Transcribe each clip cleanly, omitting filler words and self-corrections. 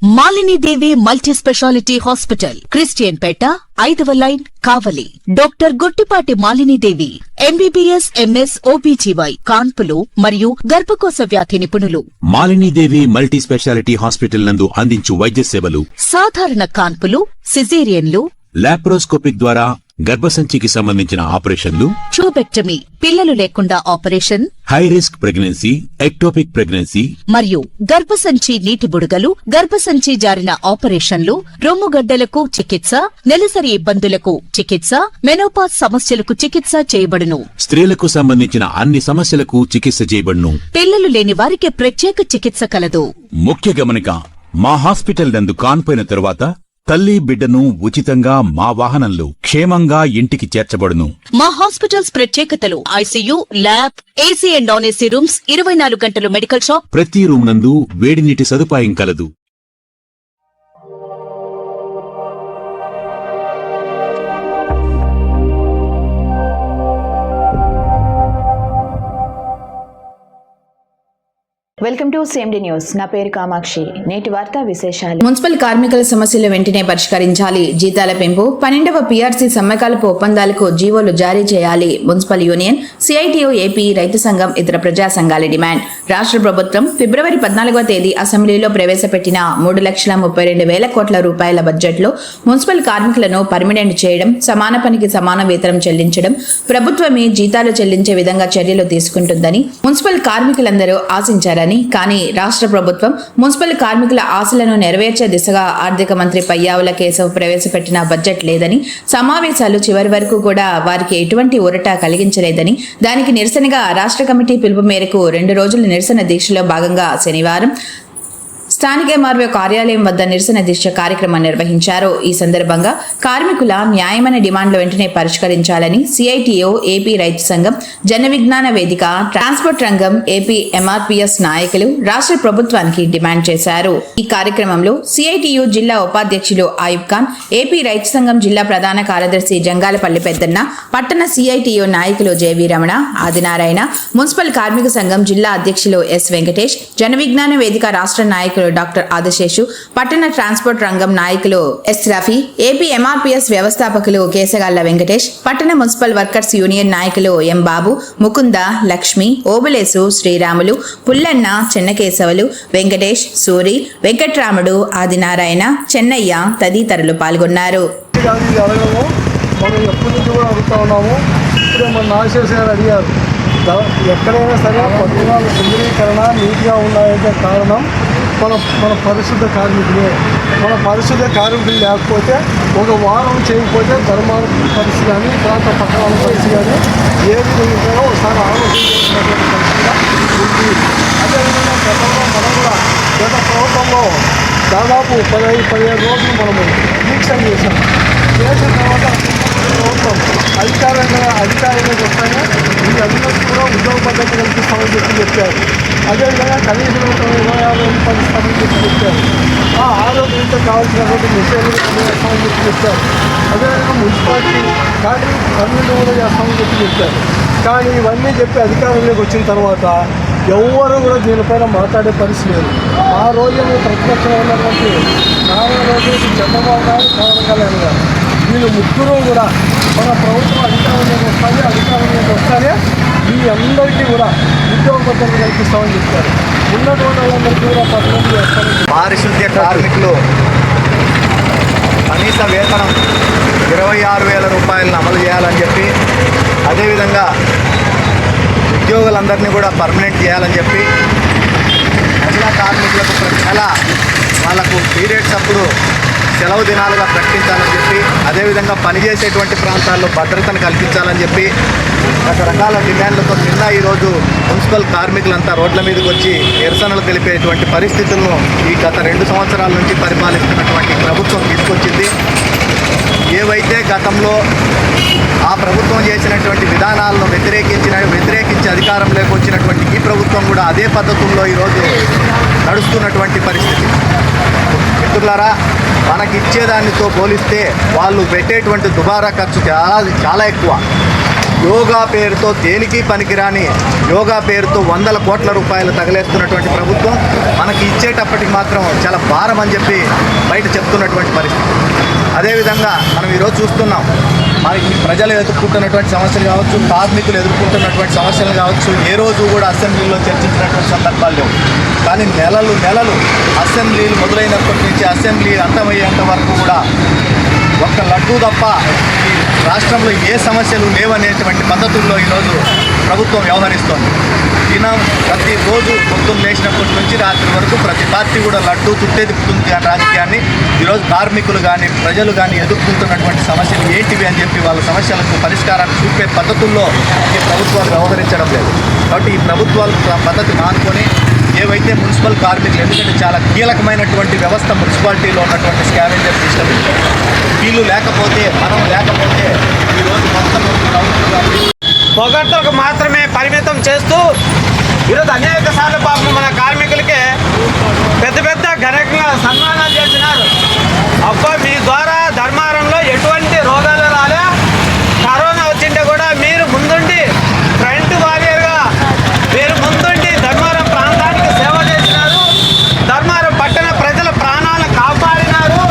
మాలిని దేవి multi speciality hospital, Christian పేట, 5వ line, కావలి. Doctor Guttipati Malini దేవి, MBBS, MS, OBGY, కాన్పులు మరియు గర్భకోశ వ్యాధి నిపుణులు. మాలిని దేవి మల్టీ స్పెషాలిటీ హాస్పిటల్ నందు అందించు వైద్య సేవలు: సాధారణ కాన్పులు, సిజేరియన్లు, లాప్రోస్కోపిక్ ద్వారా గర్భసంచికి సంబంధించిన ఆపరేషన్లు, ట్యూబెక్టమీ, పిల్లలు లేకుండా operation, high risk pregnancy, ectopic pregnancy మరియు గర్భసంచి నీటి బుడగలు, గర్భసంచి జారిన ఆపరేషన్లు, రొమ్ముగడ్డలకు చికిత్స, నెలసరి ఇబ్బందులకు చికిత్స, మెనోపాజ్ సమస్యలకు చికిత్స చేయబడును. స్త్రీలకు సంబంధించిన అన్ని సమస్యలకు చికిత్స చేయబడును. పిల్లలు లేని వారికి ప్రత్యేక చికిత్స కలదు. ముఖ్య గమనిక: మా హాస్పిటల్ నందు కాన్పోయిన తరువాత తల్లి బిడ్డను ఉచితంగా మా వాహనంలో క్షేమంగా ఇంటికి చేర్చబడును. మా హాస్పిటల్స్ ప్రత్యేకతలు: ICU, lab, AC and non AC rooms, 24 గంటలు మెడికల్ షాప్, ప్రతి రూమ్ నందు వేడి నీటి సదుపాయం కలదు. వెల్కమ్ టు సేమ్డి న్యూస్. నా పేరు కామాక్షి. నేటి వార్తా విశేషాలు: మున్సిపల్ కార్మికుల సమస్యలు వెంటనే పరిష్కరించాలి. జీతాల పెంపు, 12వ పీఆర్సీ సమ్మెకాలపు ఒప్పందాలకు జీవోలు జారీ చేయాలి. మున్సిపల్ యూనియన్, సిఐటియు ఏపీ, రైతు సంఘం, ఇతర ప్రజా సంఘాల డిమాండ్. రాష్ట్ర ప్రభుత్వం ఫిబ్రవరి 14వ తేదీ అసెంబ్లీలో ప్రవేశపెట్టిన 3,32,000 కోట్ల రూపాయల బడ్జెట్లో మున్సిపల్ కార్మికులను పర్మినెంట్ చేయడం, సమాన పనికి సమాన వేతనం చెల్లించడం, ప్రభుత్వమే జీతాలు చెల్లించే విధంగా చర్యలు తీసుకుంటుందని మున్సిపల్ కార్మికులందరూ ఆశించారని, కానీ రాష్ట్ర ప్రభుత్వం మున్సిపల్ కార్మికుల ఆశలను నెరవేర్చే దిశగా ఆర్థిక మంత్రి పయ్యావుల కేశవ్ ప్రవేశపెట్టిన బడ్జెట్ లేదని, సమావేశాలు చివరి వరకు కూడా వారికి ఎటువంటి ఊరట కలిగించలేదని, దానికి నిరసనగా రాష్ట్ర కమిటీ పిలుపు మేరకు 2 రోజుల నిరసన దీక్షలో భాగంగా శనివారం స్థానిక ఎంఆర్ఓ కార్యాలయం వద్ద నిరసన దీక్ష కార్యక్రమం నిర్వహించారు. ఈ సందర్భంగా కార్మికుల న్యాయమైన డిమాండ్లు వెంటనే పరిష్కరించాలని సిఐటియు ఏపీ, రైతు సంఘం, జన విజ్ఞాన వేదిక, ట్రాన్స్పోర్ట్ రంగం, ఏపీ ఎంఆర్పీఎస్ నాయకులు రాష్ట్ర ప్రభుత్వానికి డిమాండ్ చేశారు. ఈ కార్యక్రమంలో సిఐటియు జిల్లా ఉపాధ్యక్షులు ఆయుబ్ ఖాన్, ఏపీ రైతు సంఘం జిల్లా ప్రధాన కార్యదర్శి జంగాలపల్లి పెద్దన్న, పట్టణ సిఐటియు నాయకులు జేవీ రమణ, ఆదినారాయణ, మున్సిపల్ కార్మిక సంఘం జిల్లా అధ్యక్షులు ఎస్ వెంకటేష్, జన విజ్ఞాన వేదిక రాష్ట్ర నాయకులు డాక్టర్ ఆదిశేషు, పట్టణ ట్రాన్స్పోర్ట్ రంగం నాయకులు ఎస్ రఫీ, ఏపీ ఎంఆర్పీఎస్ వ్యవస్థాపకులు కేశగాళ్ల వెంకటేష్, పట్టణ మున్సిపల్ వర్కర్స్ యూనియన్ నాయకులు ఎం బాబు, ముకుంద, లక్ష్మి, ఓబులేసు, శ్రీరాములు, పుల్లన్న, చెన్నకేశవులు, వెంకటేష్, సూరి, వెంకట్రాముడు, ఆదినారాయణ, చెన్నయ్య తదితరులు పాల్గొన్నారు. ఎక్కడైనా సరే పట్టణాలు సుందరీకరణ నీట్గా ఉన్నాయంటే కారణం మన పరిశుద్ధ కార్మికులే. మన పరిశుద్ధ కార్మికులు లేకపోతే ఒక వారం చేయకపోతే ధర్మాల పరిస్థితి కానీ, ప్రాంత పట్టణాల పరిస్థితి కానీ ఏది జరిగిందో ఒకసారి ఆలోచించినటువంటి పరిస్థితిగా ఉంది. అదేవిధంగా గతంలో మనం కూడా గత ప్రభుత్వంలో దాదాపు 15 రోజులు మనము దీక్షలు చేశాం. చేసిన తర్వాత ప్రభుత్వం అధికారంగా వస్తానే ఈ అందరికీ కూడా ఉద్యోగ పద్ధతి కల్పిస్తామని చెప్పారు. అదేవిధంగా కనీస 25 రూపాయలు చెప్పారు. ఆరోగ్యంతో కావాల్సినటువంటి మెసేజ్లు చేస్తామని చెప్పారు. అదేవిధంగా మున్సిపాలిటీ కానీ పర్మిట్ కూడా చేస్తామని చెప్పారు. కానీ ఇవన్నీ చెప్పి అధికారంలోకి వచ్చిన తర్వాత ఎవరు కూడా దీనిపైన మాట్లాడే పరిస్థితి లేదు. ఆ రోజు ప్రతిపక్షంలో ఉన్నటువంటి నారాయణ చంద్రబాబు నాయుడు, పవన్ కళ్యాణ్ గారు, వీళ్ళు ముగ్గురు కూడా మన ప్రభుత్వం అధికారంలోకి వస్తానే ఈ అందరికీ కూడా ఉద్యోగ పద్ధతులు కల్పిస్తామని చెప్పారు. ఉన్నటువంటి వాళ్ళందరికీ కూడా 10 చేస్తామని. పారిశుద్ధ్య కార్మికులు కనీస వేతనం 26,000 రూపాయలను అమలు చేయాలని చెప్పి, అదేవిధంగా ఉద్యోగులందరినీ కూడా పర్మనెంట్ చేయాలని చెప్పి, మహిళా కార్మికులకు ప్రతి నెల వాళ్ళకు పీరియడ్స్ అప్పుడు సెలవు దినాలుగా ప్రకటించాలని చెప్పి, అదేవిధంగా పనిచేసేటువంటి ప్రాంతాల్లో భద్రతను కల్పించాలని చెప్పి రకరకాల డిమాండ్లతో నిన్న ఈరోజు మున్సిపల్ కార్మికులంతా రోడ్ల మీదకి వచ్చి నిరసనలు తెలిపేటువంటి పరిస్థితులను ఈ గత 2 సంవత్సరాల నుంచి పరిపాలిస్తున్నటువంటి ప్రభుత్వం తీసుకొచ్చింది. ఏవైతే గతంలో ఆ ప్రభుత్వం చేసినటువంటి విధానాలను వ్యతిరేకించి అధికారంలోకి వచ్చినటువంటి ఈ ప్రభుత్వం కూడా అదే పద్ధతుల్లో ఈరోజు నడుస్తున్నటువంటి పరిస్థితి. మిత్రులారా, మనకి ఇచ్చేదానితో పోలిస్తే వాళ్ళు పెట్టేటువంటి దుబారా ఖర్చు చాలా ఎక్కువ. యోగా పేరుతో దేనికి పనికిరాని యోగా పేరుతో వందల కోట్ల రూపాయలు తగలేస్తున్నటువంటి ప్రభుత్వం మనకి ఇచ్చేటప్పటికి మాత్రం చాలా భారం అని చెప్పి బయట చెప్తున్నటువంటి పరిస్థితి. అదేవిధంగా మనం ఈరోజు చూస్తున్నాం, మనకి ప్రజలు ఎదుర్కొంటున్నటువంటి సమస్యలు కావచ్చు, కార్మికులు ఎదుర్కొంటున్నటువంటి సమస్యలు కావచ్చు, ఏ రోజు కూడా అసెంబ్లీలో చర్చించినటువంటి సందర్భాలు లేవు. కానీ నెలలు అసెంబ్లీలు మొదలైనప్పటి నుంచి అసెంబ్లీ అంతమయ్యేంత వరకు కూడా ఒక్క లడ్డూ తప్ప ఈ రాష్ట్రంలో ఏ సమస్యలు లేవనేటువంటి పద్ధతుల్లో ఈరోజు ప్రభుత్వం వ్యవహరిస్తోంది. ప్రతిరోజు పొద్దున్న లేచినప్పటి నుంచి రాత్రి వరకు ప్రతి పార్టీ కూడా లడ్డూ చుట్టే తిప్పుతుంది రాజకీయాన్ని. ఈరోజు కార్మికులు కానీ ప్రజలు కానీ ఎదుర్కొంటున్నటువంటి సమస్యలు ఏంటివి అని చెప్పి వాళ్ళ సమస్యలకు పరిష్కారాన్ని చూపే పద్ధతుల్లో ఈ ప్రభుత్వాలు వ్యవహరించడం లేదు. కాబట్టి ఈ ప్రభుత్వాలు పద్ధతి మానుకొని ఏవైతే మున్సిపల్ కార్మికులు, ఎందుకంటే చాలా కీలకమైనటువంటి వ్యవస్థ మున్సిపాలిటీలో ఉన్నటువంటి స్కావెంజర్ సిస్టమ్, వీళ్ళు లేకపోతే మనం లేకపోతే ఈరోజు మొత్తం పొగడ్తలకు మాత్రమే పరిమితం చేస్తూ ఈరోజు అనేక సార్లు పాపం మన కార్మికులకి పెద్ద ఘనంగా సన్మానాలు చేస్తున్నారు. అబ్బా, మీ ద్వారా ధర్మారంలో ఎటువంటి రోగాలు రాలే, కరోనా వచ్చింటే కూడా మీరు ముందుండి ఫ్రంట్ వారియర్గా మీరు ముందుండి ధర్మారం ప్రాంతానికి సేవ చేసినారు, ధర్మారం పట్టణ ప్రజల ప్రాణాలను కాపాడినారు.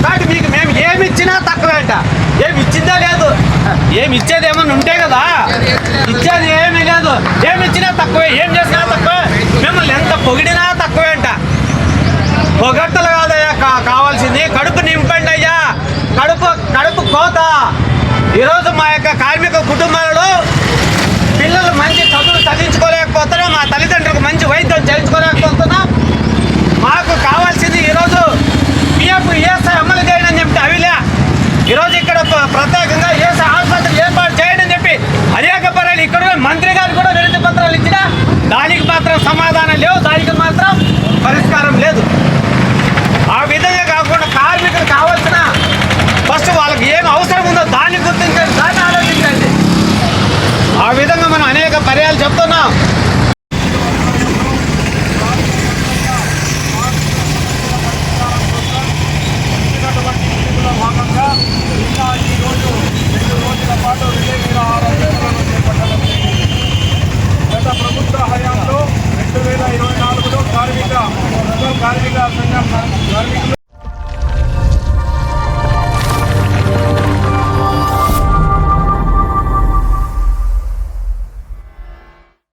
కాబట్టి మీకు మేము ఏమి ఇచ్చినా తక్కువేంట, ఏమి ఇచ్చిందా లేదు, ఏమి ఇచ్చేది ఏమన్నా ఉంటే కదా, ఇచ్చేది ఏమీ లేదు, ఏమి ఇచ్చినా తక్కువే, ఏం చేసినా తక్కువే, మిమ్మల్ని ఎంత పొగిడినా తక్కువేంట. పొగడ్తలు కాదయ్యా కావాల్సింది, కడుపు నింపండి అయ్యా, కడుపు కోత. ఈరోజు మా యొక్క కార్మిక కుటుంబాలలో పిల్లలు మంచి చదువులు చదివించుకోలేకపోతున్నాం, మా తల్లిదండ్రులకు మంచి వైద్యం చేయించుకోలేకపోతున్నాం. మాకు కావాల్సింది ఈరోజు పిఎఫ్ ఈఎస్ఐ అమలు చేయడం అని చెప్పి అవిలే. ఈరోజు ఇక్కడ ప్రత్యేకంగా ఈఎస్ఐ ఆసుపత్రి ఏర్పాటు చేయడం చెప్పి అనేక పర్యాలు ఇక్కడ మంత్రి గారు కూడా వినతి పత్రాలు ఇచ్చినా దానికి మాత్రం సమాధానం లేవు, దానికి మాత్రం పరిష్కారం లేదు. ఆ విధంగా కాకుండా కార్మికులు కావాల్సిన ఫస్ట్ వాళ్ళకి ఏం అవసరం ఉందో దాన్ని గుర్తించండి, దాన్ని ఆలోచించండి. ఆ విధంగా మనం అనేక పర్యాలు చెప్తున్నాం. భాగంగా ఇంకా ఈరోజు 2 రోజుల పాటు రిలే నిరాహారం చేపట్టడం జరిగింది. గత ప్రభుత్వ హయాంలో 2024లో కార్మిక సంఘం కార్మికులు